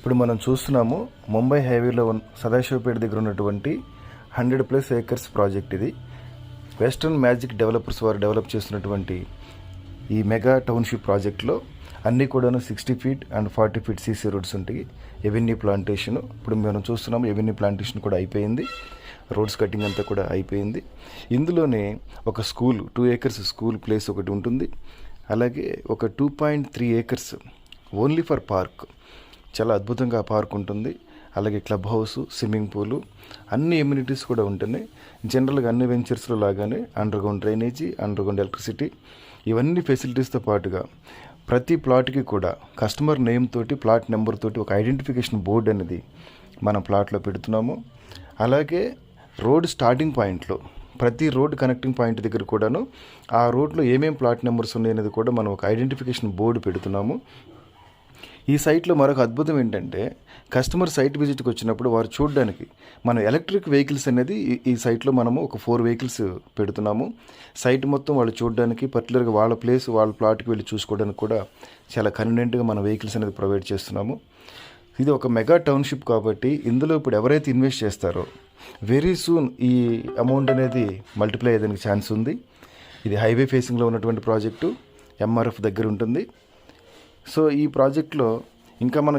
ఇప్పుడు మనం చూస్తున్నాము ముంబై హైవేలో సదాశివపేట దగ్గర ఉన్నటువంటి 100+ ఏకర్స్ ప్రాజెక్ట్. ఇది వెస్టర్న్ మ్యాజిక్ డెవలపర్స్ వారు డెవలప్ చేస్తున్నటువంటి ఈ మెగా టౌన్షిప్ ప్రాజెక్ట్లో అన్నీ కూడాను 60 feet and 40 feet CC roads ఉంటాయి. ఎవెన్యూ ప్లాంటేషన్ ఇప్పుడు మనం చూస్తున్నాము. ఎవెన్యూ ప్లాంటేషన్ కూడా అయిపోయింది. రోడ్స్ కటింగ్ అంతా కూడా అయిపోయింది. ఇందులోనే ఒక స్కూల్ 2 ఏకర్స్ స్కూల్ ప్లేస్ ఒకటి ఉంటుంది. అలాగే ఒక 2.3 ఏకర్స్ ఓన్లీ ఫర్ పార్క్, చాలా అద్భుతంగా ఆ పార్క్ ఉంటుంది. అలాగే క్లబ్ హౌస్, స్విమ్మింగ్ పూలు, అన్ని ఎమ్యూనిటీస్ కూడా ఉంటున్నాయి. జనరల్గా అన్ని వెంచర్స్లో లాగానే అండర్గ్రౌండ్ డ్రైనేజీ, అండర్గ్రౌండ్ ఎలక్ట్రిసిటీ, ఇవన్నీ ఫెసిలిటీస్తో పాటుగా ప్రతి ప్లాట్కి కూడా కస్టమర్ నేమ్ తోటి, ప్లాట్ నెంబర్ తోటి ఒక ఐడెంటిఫికేషన్ బోర్డు అనేది మనం ప్లాట్లో పెడుతున్నాము. అలాగే రోడ్ స్టార్టింగ్ పాయింట్లో ప్రతి రోడ్ కనెక్టింగ్ పాయింట్ దగ్గర కూడాను ఆ రోడ్లో ఏమేం ప్లాట్ నెంబర్స్ ఉన్నాయి అనేది కూడా మనం ఒక ఐడెంటిఫికేషన్ బోర్డు పెడుతున్నాము. ఈ సైట్లో మరొక అద్భుతం ఏంటంటే, కస్టమర్ సైట్ విజిట్కి వచ్చినప్పుడు వారు చూడడానికి మనం ఎలక్ట్రిక్ వెహికల్స్ అనేది ఈ సైట్లో మనము ఒక 4 వెహికల్స్ పెడుతున్నాము. సైట్ మొత్తం వాళ్ళు చూడడానికి, పర్టికులర్గా వాళ్ళ ప్లేస్, వాళ్ళ ప్లాట్కి వెళ్ళి చూసుకోవడానికి కూడా చాలా కన్వీనియంట్గా మన వెహికల్స్ అనేది ప్రొవైడ్ చేస్తున్నాము. ఇది ఒక మెగా టౌన్షిప్ కాబట్టి ఇందులో ఇప్పుడు ఎవరైతే ఇన్వెస్ట్ చేస్తారో వెరీ సూన్ ఈ అమౌంట్ అనేది మల్టిప్లై అయ్యేదానికి ఛాన్స్ ఉంది. ఇది హైవే ఫేసింగ్లో ఉన్నటువంటి ప్రాజెక్టు, ఎంఆర్ఎఫ్ దగ్గర ఉంటుంది. సో ఈ ప్రాజెక్ట్లో ఇంకా మనం